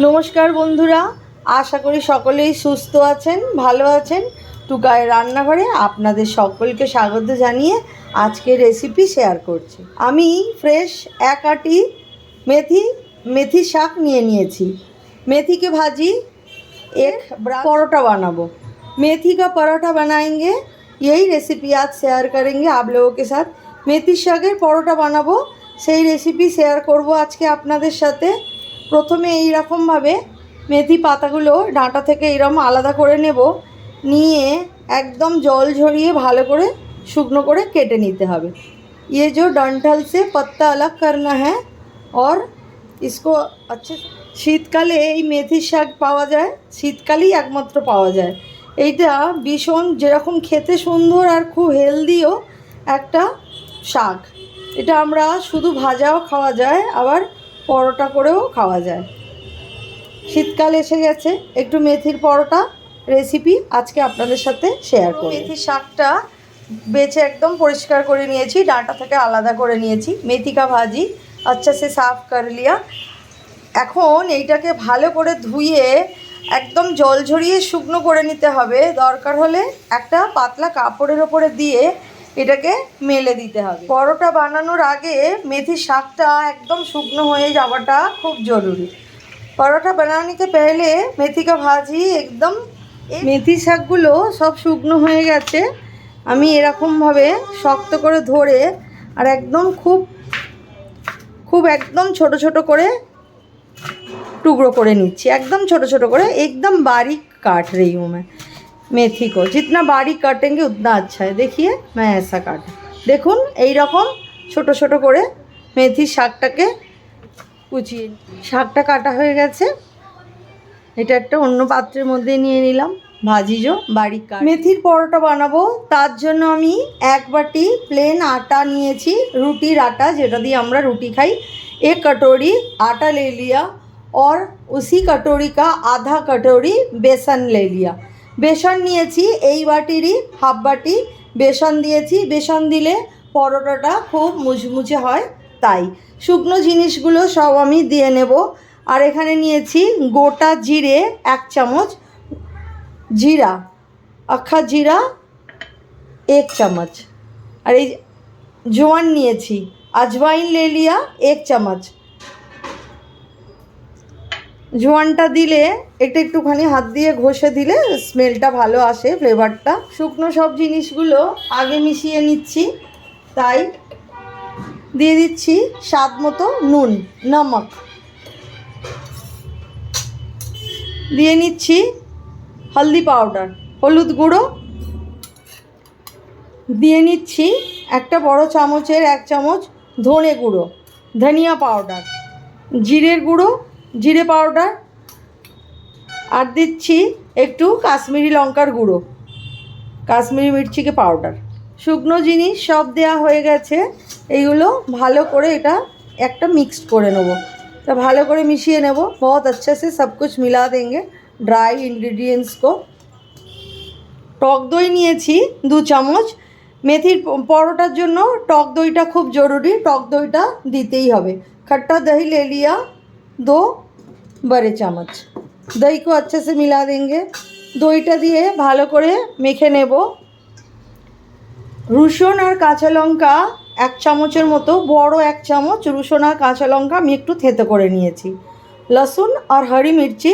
নমস্কার বন্ধুরা, আশা করি সকলেই সুস্থ আছেন, ভালো আছেন। টুকায় রান্নাঘরে আপনাদের সকলকে স্বাগত জানিয়ে আজকে রেসিপি শেয়ার করছি। আমি ফ্রেশ এক আটি মেথি শাক নিয়েছি। मेथी के भाजी एक परोठा बनाबो। मेथी का परोठा बनाएंगे, यही रेसिपी आज शेयर करेंगे आप लोगों के साथ। मेथी শাকের পরোটা বানাবো, সেই রেসিপি শেয়ার করব আজকে আপনাদের সাথে। প্রথমে এই রকমভাবে মেথি পাতাগুলো ডাঁটা থেকে এরকম আলাদা করে নেব, নিয়ে একদম জল ঝরিয়ে ভালো করে শুকনো করে কেটে নিতে হবে। ये जो डंठल से पत्ता अलग करना है और इसको अच्छे শীতকালে এই মেথি শাক পাওয়া যায়, শীতকালেই একমাত্র পাওয়া যায়। এইটা ভীষণ যেরকম খেতে সুন্দর আর খুব হেলদিও একটা শাক। এটা আমরা শুধু ভাজাও খাওয়া যায়, আবার পরোটা করেও খাওয়া যায়। শীতকাল এসে গেছে, একটু মেথির পরোটা রেসিপি আজকে আপনাদের সাথে শেয়ার করব। মেথি শাকটা বেছে একদম পরিষ্কার করে নিয়েছি, ডাঁটা থেকে আলাদা করে নিয়েছি। মেথি কা ভাজি আচ্ছা সে সাফ কর লিয়া। এখন এইটাকে ভালো করে ধুয়ে একদম জল ঝরিয়ে শুকনো করে নিতে হবে। দরকার হলে একটা পাতলা কাপড়ের ওপরে দিয়ে এটাকে মেলে দিতে হবে। পরোটা বানানোর আগে মেথি শাকটা একদম শুকনো হয়ে যাওয়াটা খুব জরুরি। পরোটা বানানে কে পেহলে মেথি কা ভাজি একদম। মেথি শাকগুলো সব শুকনো হয়ে গেছে। আমি এরকমভাবে শক্ত করে ধরে আর একদম খুব একদম ছোট ছোট করে टुकड़ों করে নিচ্ছি, একদম ছোট ছোট করে। एकदम बारीक काट रही हूँ मैं मेथी को। जितना बारीक काटेंगे उतना अच्छा है। देखिए मैं ऐसा काटा, দেখুন এই রকম ছোট ছোট করে মেথি শাকটাকে কুচিয়ে। শাকটা কাটা হয়ে গেছে, এটা একটা অন্য পাত্রের মধ্যে নিয়ে নিলাম। ভাজিজো বারিক কাট। মেথির পরোটা বানাবো, তার জন্য আমি এক বাটি প্লেন আটা নিয়েছি, রুটির আটা, যেটা দিয়ে আমরা রুটি খাই। एक कटोरी आटा ले लिया और उसी कटोरी का आधा कटोरी बेसन ले लिया। बेसन নিয়েছি এই বাটিরই হাফ বাটি বেসন দিয়েছি। বেসন দিলে পরোটাটা খুব মুচমুচে হয়, তাই শুকনো জিনিসগুলো সব আমি দিয়ে নেব। আর এখানে নিয়েছি গোটা জিরে এক চামচ, জিরা আখা জিরা এক চামচ, আর এই জোয়ান নিয়েছি। আজওয়াইন ले लिया एक চামচ। জোয়ানটা দিলে একটুখানি হাত দিয়ে ঘষে দিলে স্মেলটা ভালো আসে, ফ্লেভারটা। শুকনো সব জিনিসগুলো আগে মিশিয়ে নিচ্ছি, তাই দিয়ে দিচ্ছি স্বাদ মতো নুন, নমক দিয়ে নিচ্ছি, হলদি পাউডার হলুদ গুঁড়ো দিয়ে নিচ্ছি, একটা বড় চামচের এক চামচ ধনে গুঁড়ো, ধনিয়া পাউডার, জিরের গুঁড়ো, জিরে পাউডার, আর দিচ্ছি একটু কাশ্মীরি লঙ্কার গুঁড়ো, কাশ্মীরি মির্চিকে পাউডার। শুকনো জিনিস সব দেয়া হয়ে গেছে। এইগুলো ভালো করে এটা একটা মিক্সড করে নেব। তা ভালো করে মিশিয়ে নেব। बहुत अच्छे से सब कुछ मिला देंगे ड्राई इंग्रेडिएंट्स को। টক দই নিয়েছি 2 চামচ। মেথির পরোটার জন্য টক দইটা খুব জরুরি, টক দইটা দিতেই হবে। खट्टा दही ले लिया 2 बड़े চামচ। দই को अच्छे से मिला देंगे। দইটা দিয়ে ভালো করে মেখে নেব। রসুন আর কাঁচা লঙ্কা 1 চামচের মতো, বড় 1 চামচ রসুন আর কাঁচা লঙ্কা আমি একটু থেতো করে নিয়েছি। लहसुन और हरी मिर्ची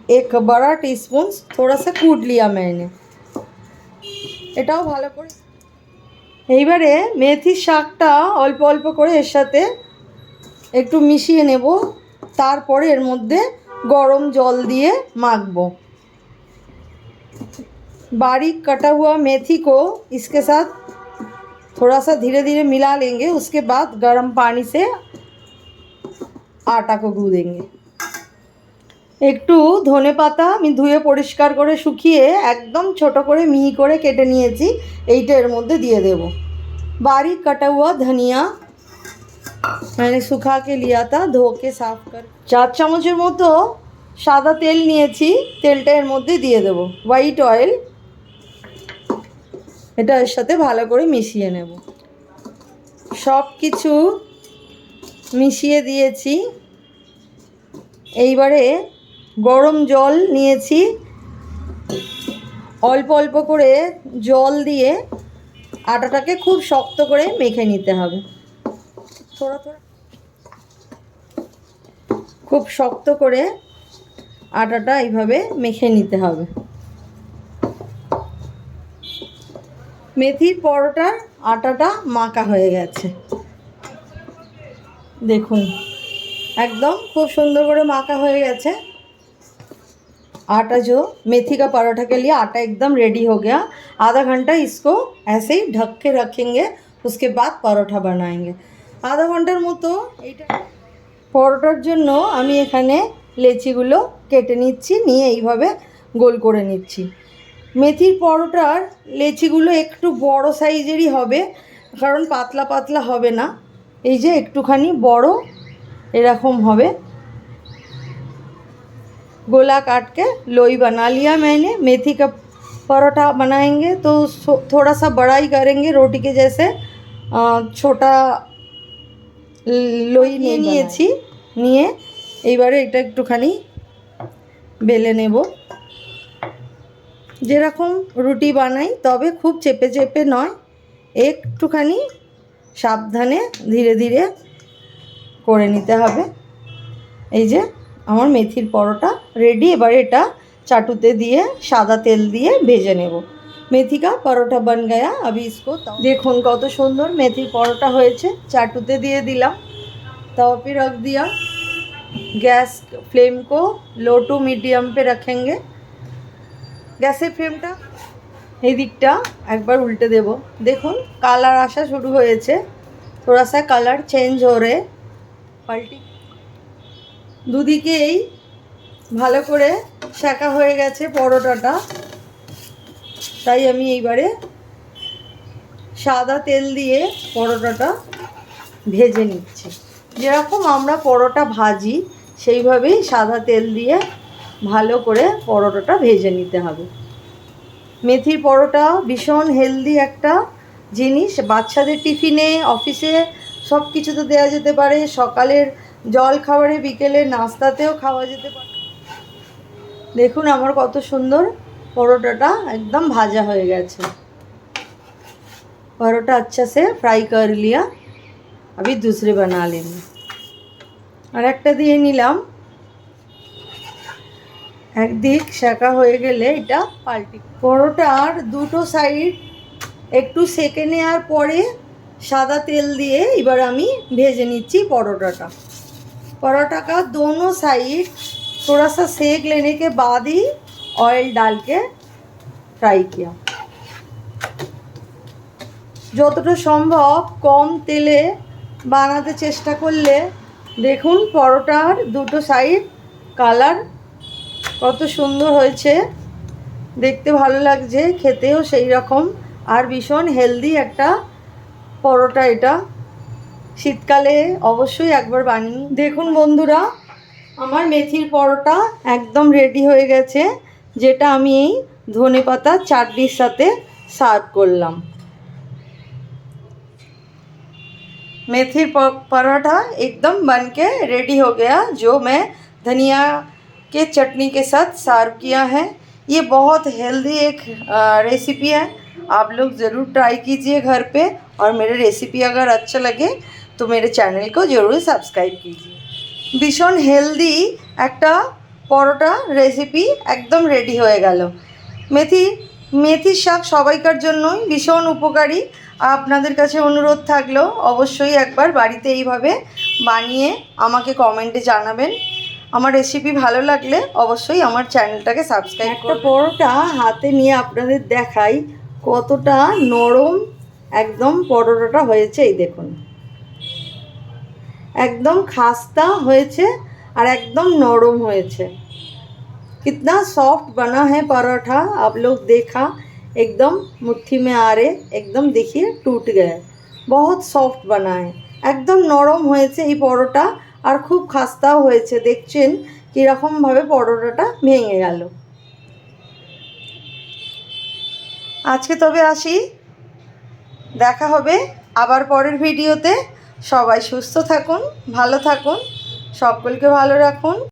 1 बड़ा टीस्पून थोड़ा सा कूट लिया मैंने। এটাও ভালো করে। এইবারে মেথির শাকটা অল্প অল্প করে এর সাথে একটু মিশিয়ে নেব, তারপরে এর মধ্যে গরম জল দিয়ে মাখবো। बारीक कटा हुआ मेथी को इसके साथ थोड़ा सा धीरे धीरे मिला लेंगे। उसके बाद गर्म पानी से आटा को गूँदेंगे। একটু ধনে পাতা আমি ধুয়ে পরিষ্কার করে শুকিয়ে একদম ছোট করে মিহি করে কেটে নিয়েছি, এইটা এর মধ্যে দিয়ে দেব। बारीक कटा हुआ धनिया मैंने सुखा के लिया था, धो के साफ कर। 4 চামচের মতো সাদা তেল নিয়েছি, তেলটা এর মধ্যে দিয়ে দেব। হোয়াইট অয়েল, এটা এর সাথে ভালো করে মিশিয়ে নেব। সব কিছু মিশিয়ে দিয়েছি। এইবারে গরম জল নিয়েছি, অল্প অল্প করে জল দিয়ে আটাটাকে খুব শক্ত করে মেখে নিতে হবে। থোড়া থোড়া খুব শক্ত করে আটাটা এইভাবে মেখে নিতে হবে। মেথির পরোটার আটাটা মাখা হয়ে গেছে, দেখুন एकदम खूब सुंदर করে মাখা হয়ে গেছে। आटा जो मेथी का पराठा के लिए आटा एकदम रेडी हो गया। आधा घंटा इसको ऐसे ही ढक के रखेंगे, उसके बाद परोठा बनाएंगे। आधा घंटार मतो পরোটার জন্য আমি এখানে লেচিগুলো কেটে নিচ্ছি, নিয়ে এইভাবে গোল করে নিচ্ছি। মেথির পরোটার লেচিগুলো একটু বড় সাইজেরই হবে, কারণ পাতলা পাতলা হবে না, এই যে একটুখানি বড় এরকম হবে। गोला काट के लोई बना लिया मैंने। मेथी का परोठा बनाएंगे तो थोड़ा सा बड़ा ही करेंगे, रोटी के जैसे छोटा लोई নিয়েছি, নিয়ে এইবারে এটা একটুখানি বেলে নেব, যেরকম রুটি বানাই, তবে খুব চেপে চেপে নয়, একটুখানি সাবধানে ধীরে ধীরে করে নিতে হবে। এই যে আমার মেথির পরোটা রেডি। এবার এটা চাটুতে দিয়ে সাদা তেল দিয়ে ভেজে নেব। मेथी का परोठा बन गया। अभी इसको देखুন কত সুন্দর মেথির পরোটা হয়েছে। চাটুতে দিয়ে দিলাম, तवा पे रख दिया। गैस फ्लेम को लो टू मीडियम पे रखेंगे। গ্যাসের ফ্লেমটা এই দিকটা একবার উল্টে দেব। দেখুন কালার আসা শুরু হয়েছে, थोड़ा सा कलर चेंज हो रहे। পাল্টি দুদিকেই ভালো করে সেঁকা হয়ে গেছে পরোটাটা, তাই আমি এইবারে সাদা তেল দিয়ে পরোটাটা ভেজে নিচ্ছি। যেরকম আমরা পরোটা ভাজি সেইভাবেই সাদা তেল দিয়ে ভালো করে পরোটাটা ভেজে নিতে হবে। মেথির পরোটা ভীষণ হেলদি একটা জিনিস, বাচ্চাদের টিফিনে, অফিসে সব কিছুতে দেওয়া যেতে পারে, সকালের জল খাবারে, বিকেলের নাস্তাতেও খাওয়া যেতে পারে। দেখুন আমার কত সুন্দর পরোটাটা একদম ভাজা হয়ে গেছে। परोटा अच्छा से फ्राई कर लिया। अभी दूसरे बना लेंगे। और एक दिए निलाम, एक दिक सेका हो गेले এটা পাল্টি। পরোটার দুটো সাইড একটু সেকে নেওয়ার পরে সাদা তেল দিয়ে এবার আমি ভেজে নিচ্ছি পরোটাটা। परोठा का दोनों साइड थोड़ा सा सेक लेने के बाद ही ऑयल डाल के फ्राई किया। যতটা সম্ভব কম তেলে বানাতে চেষ্টা করলে দেখুন পরোটার দুটো সাইড কালার কত সুন্দর হয়েছে, দেখতে ভালো লাগছে, খেতেও সেই রকম, আর ভীষণ হেলদি একটা পরোটা। এটা শীতকালে অবশ্যই একবার বানিয়ে দেখুন বন্ধুরা। আমার মেথির পরোটা একদম রেডি হয়ে গেছে, যেটা আমি এই ধনেপাতা চাটনির সাথে সার্ভ করলাম। मेथी पराठा एकदम बन के रेडी हो गया, जो मैं धनिया के चटनी के साथ सर्व किया है। ये बहुत हेल्दी एक रेसिपी है, आप लोग ज़रूर ट्राई कीजिए घर पे। और मेरे रेसिपी अगर अच्छा लगे तो मेरे चैनल को ज़रूर सब्सक्राइब कीजिए। भीषण हेल्दी একটা পরোটা রেসিপি একদম রেডি হয়ে গেল। মেথির শাক সবাইকার জন্যই ভীষণ উপকারী। আপনাদের কাছে অনুরোধ থাকলো অবশ্যই একবার বাড়িতে এইভাবে বানিয়ে আমাকে কমেন্টে জানাবেন। আমার রেসিপি ভালো লাগলে অবশ্যই আমার চ্যানেলটাকে সাবস্ক্রাইব করুন। একটা পরোটা হাতে নিয়ে আপনাদের দেখাই কতটা নরম একদম পরোটাটা হয়েছে। এই দেখুন একদম খাস্তা হয়েছে আর একদম নরম হয়েছে। कितना सॉफ्ट बना है पराठा, आप लोग देखा एकदम मुट्ठी में आ रहे, एकदम देखिए टूट गया, बहुत सॉफ्ट बना है, एकदम नरम হয়েছে এই পরোটা, আর খুব খাস্তাও হয়েছে। দেখছেন কীরকমভাবে পরোটাটা ভেঙে গেল। আজকে তবে আসি, দেখা হবে আবার পরের ভিডিওতে। সবাই সুস্থ থাকুন, ভালো থাকুন, সকলকে ভালো রাখুন।